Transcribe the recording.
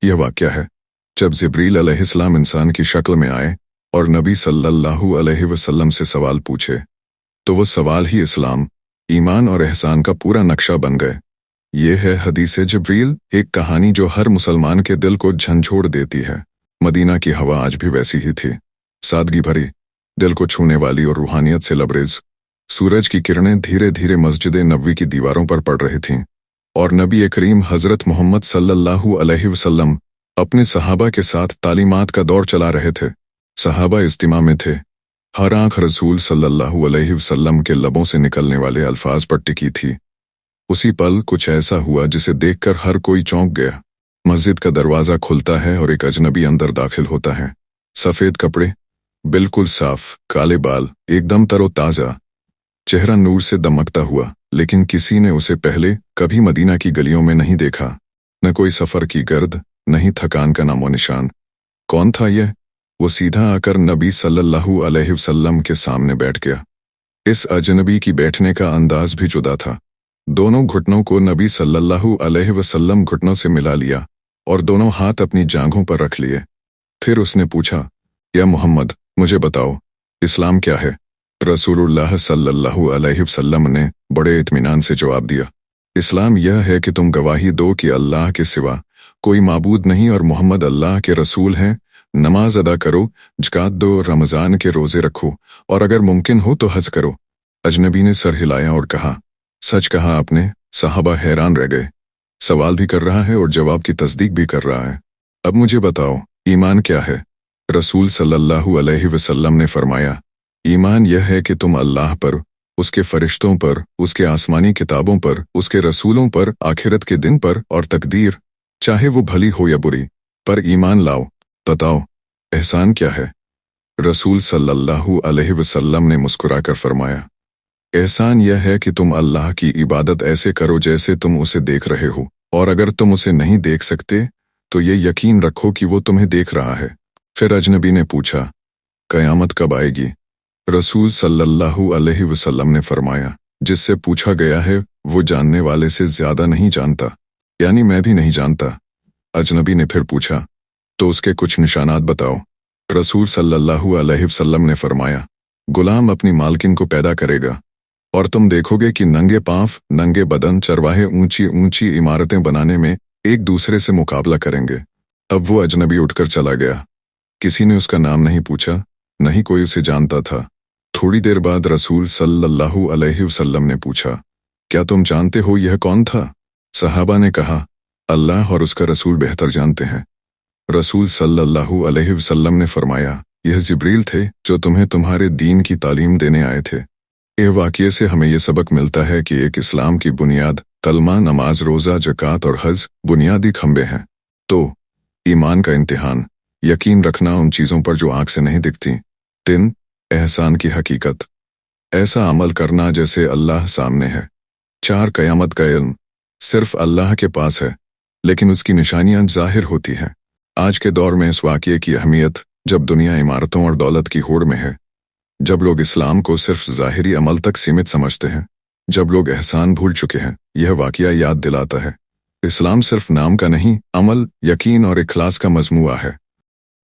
यह वाक़या है जब जिब्रील अलैहिस्सलाम इंसान की शक्ल में आए और नबी सल्लल्लाहु अलैहि वसल्लम से सवाल पूछे, तो वो सवाल ही इस्लाम, ईमान और एहसान का पूरा नक्शा बन गए। ये है हदीस जिब्रील, एक कहानी जो हर मुसलमान के दिल को झंझोड़ देती है। मदीना की हवा आज भी वैसी ही थी, सादगी भरी, दिल को छूने वाली और रूहानियत से लबरेज। सूरज की किरणें धीरे धीरे मस्जिद नबवी की दीवारों पर पड़ रही थीं और नबी करीम हज़रत मोहम्मद सल्लल्लाहु अलैहि वसल्लम अपने सहाबा के साथ तालीमात का दौर चला रहे थे। सहाबा इज्तिमा में थे, हर आंख रसूल सल्लल्लाहु अलैहि वसल्लम के लबों से निकलने वाले अल्फाज पर टिकी थी। उसी पल कुछ ऐसा हुआ जिसे देखकर हर कोई चौंक गया। मस्जिद का दरवाज़ा खुलता है और एक अजनबी अंदर दाखिल होता है। सफ़ेद कपड़े, बिल्कुल साफ, काले बाल, एकदम तरोताज़ा, चेहरा नूर से दमकता हुआ, लेकिन किसी ने उसे पहले कभी मदीना की गलियों में नहीं देखा। न कोई सफ़र की गर्द, न ही थकान का नामो निशान। कौन था यह? वो सीधा आकर नबी सल्लल्लाहु अलैहि वसल्लम के सामने बैठ गया। इस अजनबी की बैठने का अंदाज भी जुदा था। दोनों घुटनों को नबी सल्लल्लाहु अलैहि वसल्लम घुटनों से मिला लिया और दोनों हाथ अपनी जांघों पर रख लिए। फिर उसने पूछा, या मोहम्मद, मुझे बताओ, इस्लाम क्या है? रसूलुल्लाह सल्लल्लाहु अलैहि वसल्लम ने बड़े इत्मीनान से जवाब दिया, इस्लाम यह है कि तुम गवाही दो कि अल्लाह के सिवा कोई माबूद नहीं और मोहम्मद अल्लाह के रसूल हैं। नमाज अदा करो, ज़कात दो, रमज़ान के रोज़े रखो और अगर मुमकिन हो तो हज करो। अजनबी ने सर हिलाया और कहा, सच कहा आपने। साहबा हैरान रह गए। सवाल भी कर रहा है और जवाब की तस्दीक भी कर रहा है। अब मुझे बताओ, ईमान क्या है? रसूल सल्लल्लाहु अलैहि वसल्लम ने फरमाया, ईमान यह है कि तुम अल्लाह पर, उसके फरिश्तों पर, उसके आसमानी किताबों पर, उसके रसूलों पर, आखिरत के दिन पर और तकदीर, चाहे वो भली हो या बुरी, पर ईमान लाओ। बताओ, एहसान क्या है? रसूल सल्लल्लाहु अलैहि वसल्लम ने मुस्कुराकर फरमाया, एहसान यह है कि तुम अल्लाह की इबादत ऐसे करो जैसे तुम उसे देख रहे हो, और अगर तुम उसे नहीं देख सकते तो ये यकीन रखो कि वो तुम्हें देख रहा है। फिर अजनबी ने पूछा, क़यामत कब आएगी? रसूल सल्लल्लाहु अलैहि वसल्लम ने फरमाया, जिससे पूछा गया है वो जानने वाले से ज़्यादा नहीं जानता, यानी मैं भी नहीं जानता। अजनबी ने फिर पूछा, तो उसके कुछ निशानात बताओ। रसूल सल्लल्लाहु अलैहि वसल्लम ने फरमाया, गुलाम अपनी मालकिन को पैदा करेगा और तुम देखोगे कि नंगे पांव, नंगे बदन चरवाहे ऊंची ऊंची इमारतें बनाने में एक दूसरे से मुकाबला करेंगे। अब वो अजनबी उठकर चला गया। किसी ने उसका नाम नहीं पूछा, न ही कोई उसे जानता था। थोड़ी देर बाद रसूल सल्लल्लाहु अलैहि वसल्लम ने पूछा, क्या तुम जानते हो यह कौन था? सहाबा ने कहा, अल्लाह और उसका रसूल बेहतर जानते हैं। रसूल सल्लल्लाहु अलैहि वसल्लम ने फरमाया, यह जिब्रील थे जो तुम्हें तुम्हारे दीन की तालीम देने आए थे। यह वाक़ये से हमें यह सबक मिलता है कि एक इस्लाम की बुनियाद कलमा, नमाज, रोज़ा, ज़कात और हज बुनियादी खंबे हैं। तो ईमान का इम्तिहान, यकीन रखना उन चीज़ों पर जो आँख से नहीं दिखती। 3, एहसान की हकीकत, ऐसा अमल करना जैसे अल्लाह सामने है। 4, क़यामत का इल्म, सिर्फ अल्लाह के पास है, लेकिन उसकी निशानियाँ ज़ाहिर होती हैं। आज के दौर में इस वाक़ये की अहमियत, जब दुनिया इमारतों और दौलत की होड़ में है, जब लोग इस्लाम को सिर्फ ज़ाहिरी अमल तक सीमित समझते हैं, जब लोग एहसान भूल चुके हैं, यह वाक़या याद दिलाता है, इस्लाम सिर्फ नाम का नहीं, अमल, यकीन और इखलास का मजमूआ है।